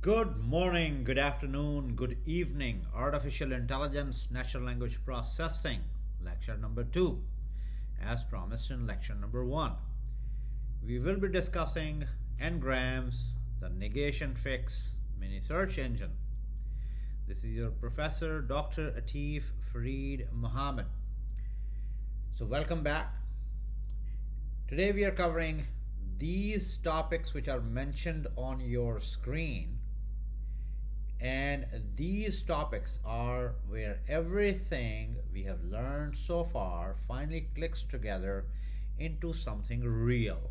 Good morning, good afternoon, good evening. Artificial Intelligence, Natural Language Processing, lecture number 2, as promised in lecture number 1. We will be discussing n-grams, the negation fix mini search engine. This is your professor, Dr. Atif Fareed Muhammad. So welcome back. Today we are covering these topics which are mentioned on your screen, and these topics are where everything we have learned so far finally clicks together into something real.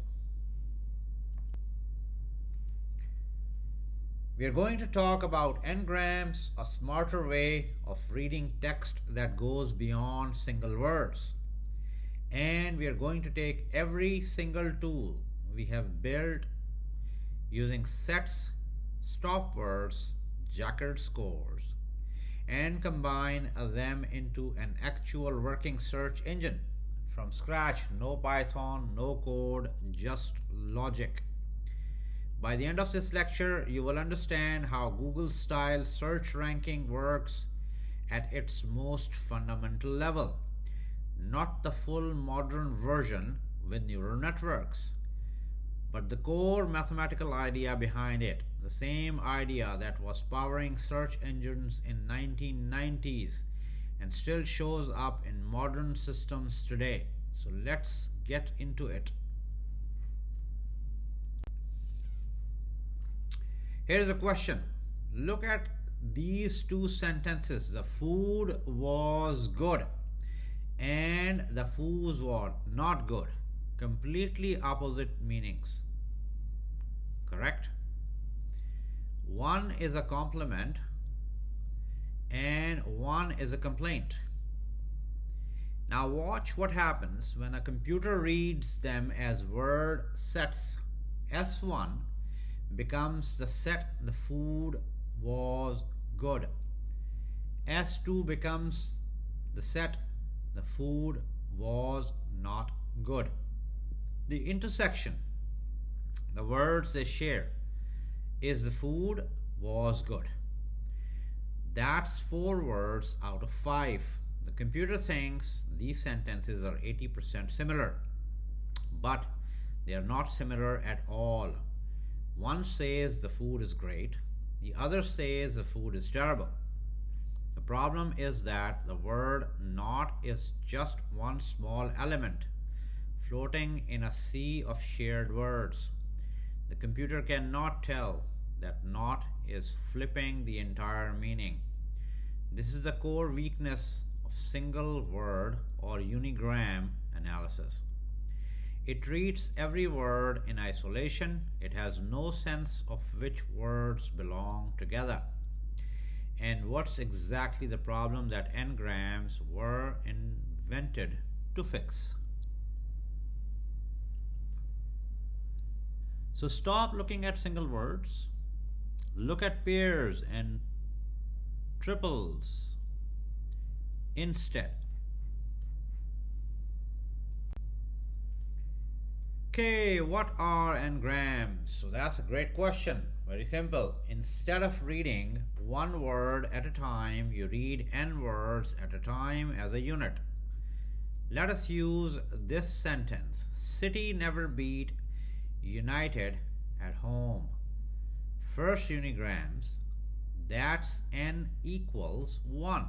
We are going to talk about n-grams, a smarter way of reading text that goes beyond single words. And we are going to take every single tool we have built using sets, stop words, Jagged scores, and combine them into an actual working search engine from scratch. No Python, no code, just logic. By the end of this lecture, you will understand how Google-style search ranking works at its most fundamental level, not the full modern version with neural networks, but the core mathematical idea behind it, the same idea that was powering search engines in 1990s and still shows up in modern systems today. So let's get into it. Here's a question. Look at these two sentences. The food was good and the food was not good. Completely opposite meanings. Correct? One is a compliment and one is a complaint. Now watch what happens when a computer reads them as word sets. S1 becomes the set the food was good. S2 becomes the set the food was not good. The intersection, the words they share, is the food was good. That's 4 words out of 5. The computer thinks these sentences are 80% similar, but they are not similar at all. One says the food is great, the other says the food is terrible. The problem is that the word not is just one small element floating in a sea of shared words. The computer cannot tell that not is flipping the entire meaning. This is the core weakness of single word or unigram analysis. It treats every word in isolation. It has no sense of which words belong together. And what's exactly the problem that n-grams were invented to fix? So stop looking at single words. Look at pairs and triples instead. Okay, what are n-grams? So that's a great question. Very simple. Instead of reading one word at a time, you read n words at a time as a unit. Let us use this sentence. City never beat United at home. First unigrams, that's n equals 1.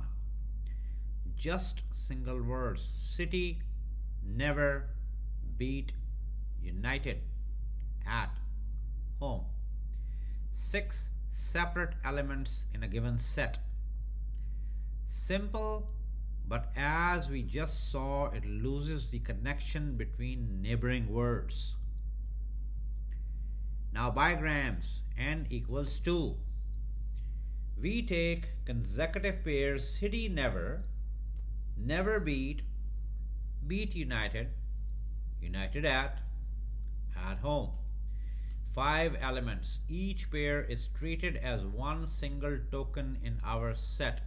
Just single words. City never beat United at home. 6 separate elements in a given set. Simple, but as we just saw, it loses the connection between neighboring words. Now bigrams, n equals 2. We take consecutive pairs, city never, never beat, beat United, United at home. 5 elements. Each pair is treated as one single token in our set.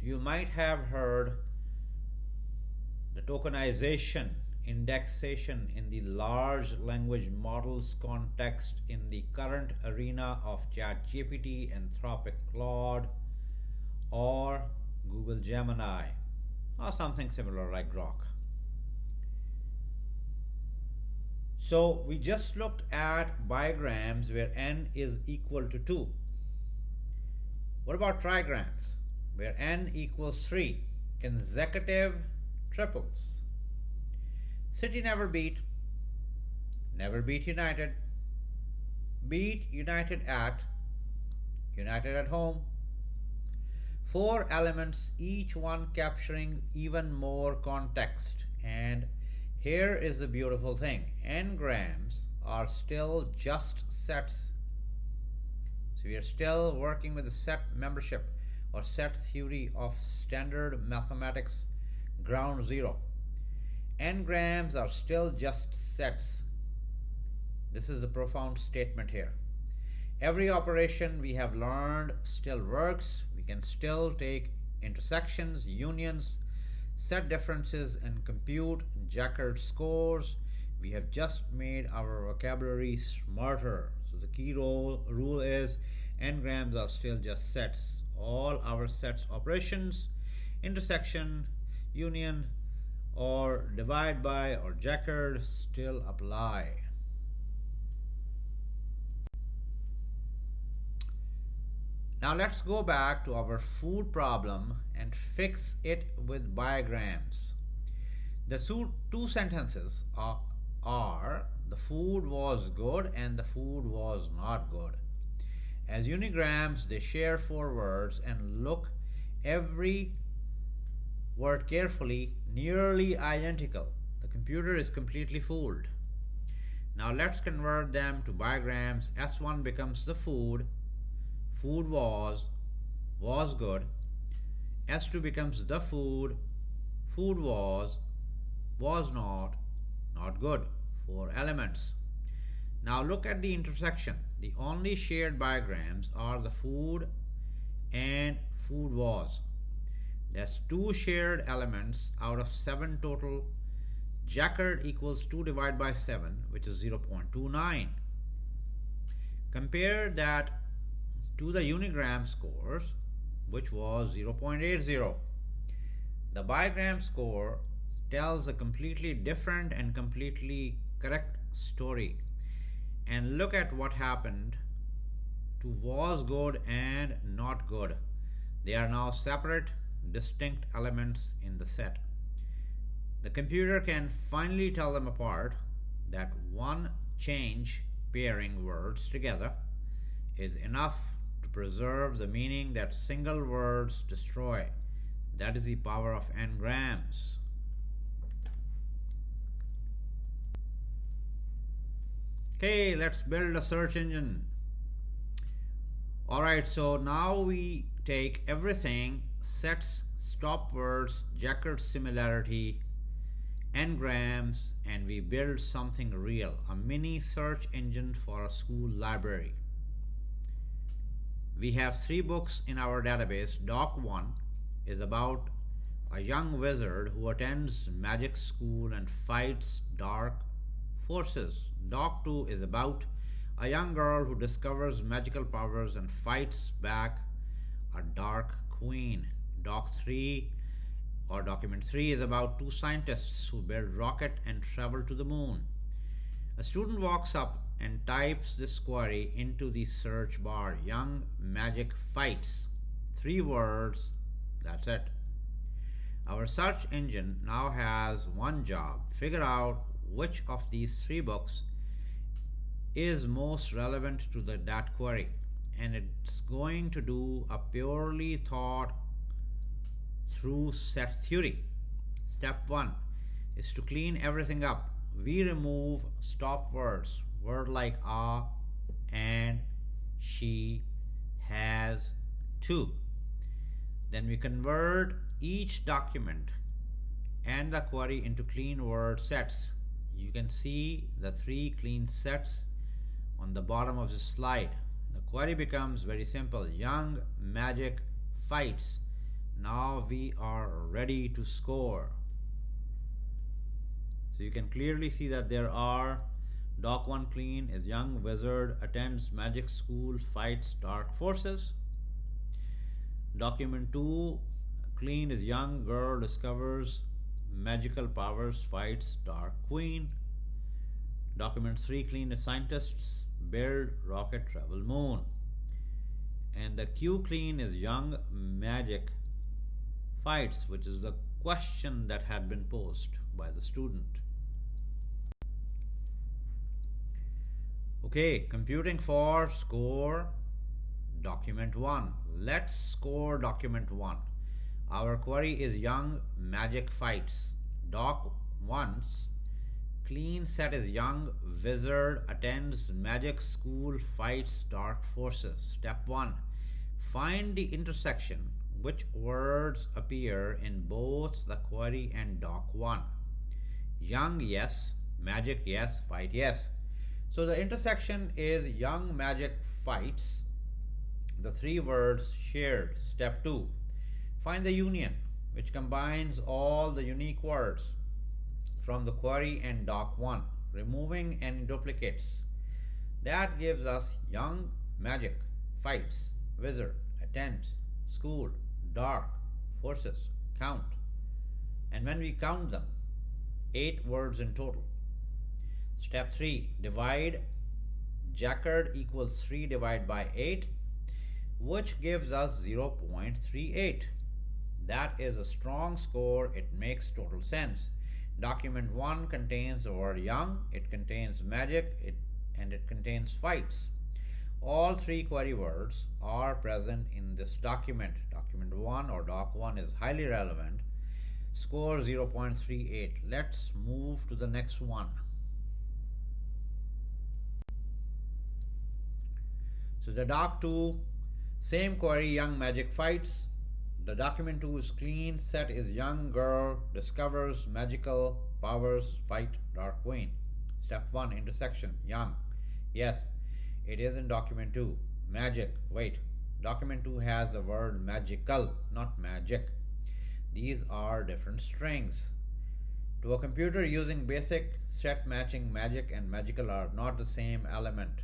You might have heard the tokenization indexation in the large language models context in the current arena of ChatGPT, Anthropic Claude, or Google Gemini, or something similar like Grok. So we just looked at bigrams where n is equal to 2. What about trigrams where n equals 3? Consecutive triples. City never beat United, beat United at home. 4 elements, each one capturing even more context. And here is the beautiful thing. N-grams are still just sets. So we are still working with the set membership or set theory of standard mathematics ground zero. N-grams are still just sets. This is a profound statement here. Every operation we have learned still works. We can still take intersections, unions, set differences, and compute Jaccard scores. We have just made our vocabulary smarter. So the key rule is n-grams are still just sets. All our sets operations, intersection, union, or divide by or Jaccard still apply. Now let's go back to our food problem and fix it with bigrams. The two sentences are the food was good and the food was not good. As unigrams, they share 4 words, and look every word carefully, nearly identical. The computer is completely fooled. Now let's convert them to bigrams. S1 becomes the food was good. S2 becomes the food was not good. 4 elements. Now look at the intersection. The only shared bigrams are the food and food was. That's 2 shared elements out of 7 total. Jaccard equals 2 divided by 7, which is 0.29. Compare that to the unigram scores, which was 0.80. The bigram score tells a completely different and completely correct story. And look at what happened to was good and not good. They are now separate, distinct elements in the set. The computer can finally tell them apart. That one change pairing words together is enough to preserve the meaning that single words destroy. That is the power of n-grams. Okay, let's build a search engine. Alright, so now we take everything, sets, stop words, Jaccard similarity, n-grams, and we build something real, a mini search engine for a school library. We have 3 books in our database. Doc 1 is about a young wizard who attends magic school and fights dark forces. Doc 2 is about a young girl who discovers magical powers and fights back a dark queen. Doc 3 or document 3 is about 2 scientists who build rocket and travel to the moon. A student walks up and types this query into the search bar: young magic fights. 3 words, that's it. Our search engine now has one job: figure out which of these 3 books is most relevant to that query, and it's going to do a purely thought through set theory. Step 1 is to clean everything up. We remove stop words, word like a, and, she, has, to. Then we convert each document and the query into clean word sets. You can see the 3 clean sets on the bottom of the slide. The query becomes very simple: young magic fights. Now we are ready to score. So you can clearly see that there are Doc 1 clean is young wizard attends magic school, fights dark forces. Document 2 clean is young girl discovers magical powers, fights dark queen. Document 3 clean is scientists build rocket travel moon. And the Q clean is young magic fights, which is the question that had been posed by the student. Okay, computing for score document 1. Let's score document 1. Our query is young magic fights. Doc 1's clean set is young wizard attends magic school, fights dark forces. Step 1. Find the intersection. Which words appear in both the query and Doc 1? Young, yes. Magic, yes. Fight, yes. So the intersection is young magic fights. The three words shared. Step 2. Find the union, which combines all the unique words from the query and Doc 1, removing any duplicates. That gives us young magic fights, wizard attends school, dark forces, count. And when we count them, 8 words in total. Step 3. Divide. Jacquard equals 3 divided by 8, which gives us 0.38. That is a strong score. It makes total sense. Document 1 contains the word young, it contains magic, and it contains fights. All 3 query words are present in this document. Document 1 or Doc 1 is highly relevant. Score 0.38. Let's move to the next one. So the Doc 2, same query, young magic fights. The document 2 is clean, set is young girl discovers magical powers, fight dark queen. Step 1, intersection, young. Yes, it is in document 2. Magic, wait. Document 2 has the word magical, not magic. These are different strings. To a computer using basic set matching, magic and magical are not the same element.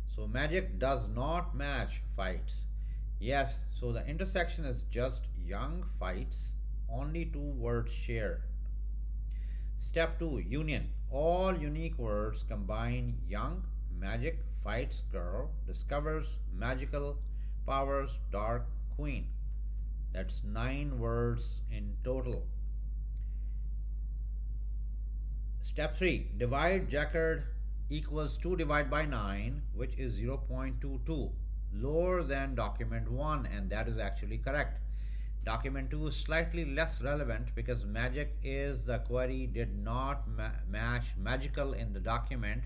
So magic does not match fights. Yes, so the intersection is just young fights, only 2 words share. Step 2, union. All unique words combine young, magic, fights, girl, discovers, magical, powers, dark, queen. That's 9 words in total. Step 3, divide Jacquard equals 2 divided by 9, which is 0.22. Lower than document 1, and that is actually correct. Document 2 is slightly less relevant because magic is the query did not match magical in the document.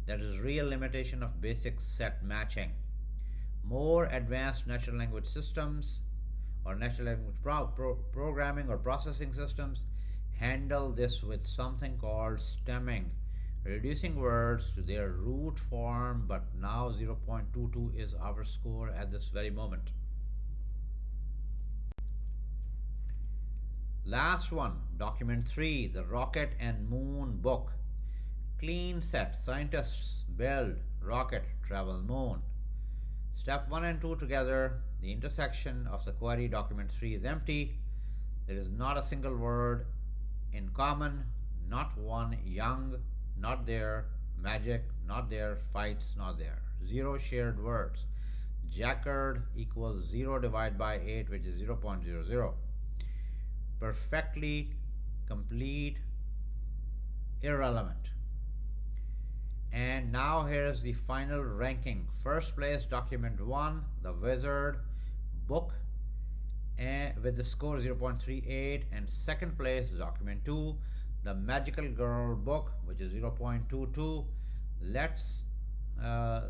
That is real limitation of basic set matching. More advanced natural language systems or natural language programming or processing systems handle this with something called stemming, reducing words to their root form, but now 0.22 is our score at this very moment. Last one, document 3, the Rocket and Moon book. Clean set, scientists build rocket, travel moon. Step 1 and 2 together, the intersection of the query document 3 is empty. There is not a single word in common, not one, young, not there, magic, not there, fights, not there. 0 shared words. Jacquard equals 0 divided by 8, which is 0.00. Perfectly complete, irrelevant. And now here is the final ranking. First place, document 1, the Wizard book, and with the score 0.38, and second place, document 2, the Magical Girl book, which is 0.22. Let's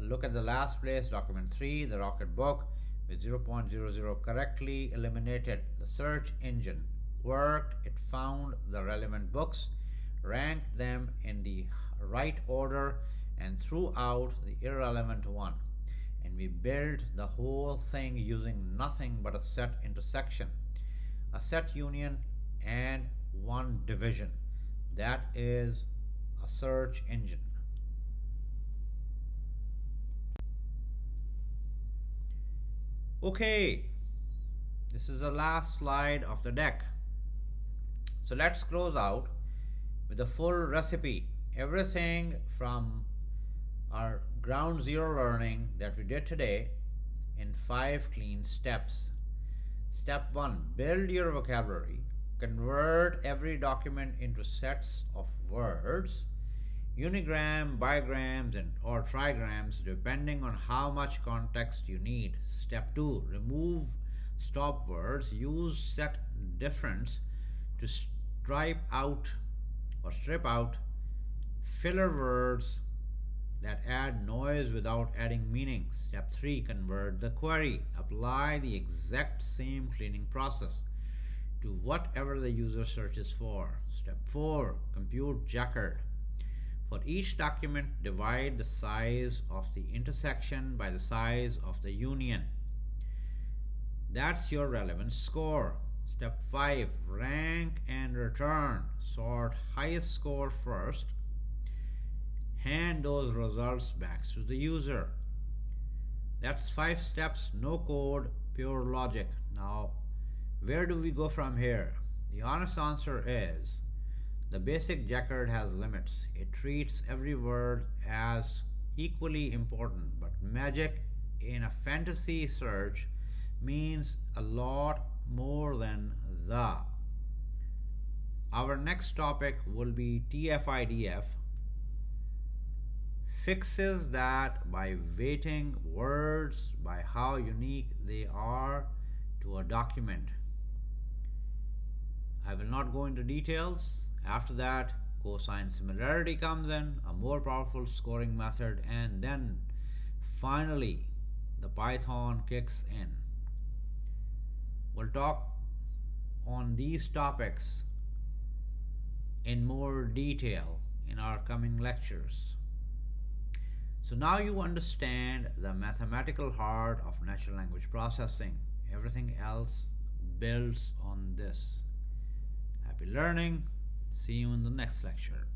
look at the last place, document 3, the Rocket book, with 0.00 correctly eliminated. The search engine worked, it found the relevant books, ranked them in the right order, and threw out the irrelevant one. And we built the whole thing using nothing but a set intersection, a set union, and one division. That is a search engine. Okay, this is the last slide of the deck. So let's close out with the full recipe. Everything from our ground zero learning that we did today in 5 clean steps. Step 1, build your vocabulary. Convert every document into sets of words, unigram, bigrams, and or trigrams depending on how much context you need. Step 2, remove stop words. Use set difference to strip out filler words that add noise without adding meaning. Step 3, convert the query. Apply the exact same cleaning process to whatever the user searches for. Step 4, compute Jaccard. For each document, divide the size of the intersection by the size of the union. That's your relevance score. Step 5, rank and return. Sort highest score first. Hand those results back to the user. That's 5 steps, no code, pure logic. Now, where do we go from here? The honest answer is the basic Jaccard has limits. It treats every word as equally important, but magic in a fantasy search means a lot more than the. Our next topic will be TF-IDF. Fixes that by weighting words by how unique they are to a document. I will not go into details. After that, cosine similarity comes in, a more powerful scoring method, and then finally the Python kicks in. We'll talk on these topics in more detail in our coming lectures. So now you understand the mathematical heart of natural language processing. Everything else builds on this. Happy learning. See you in the next lecture.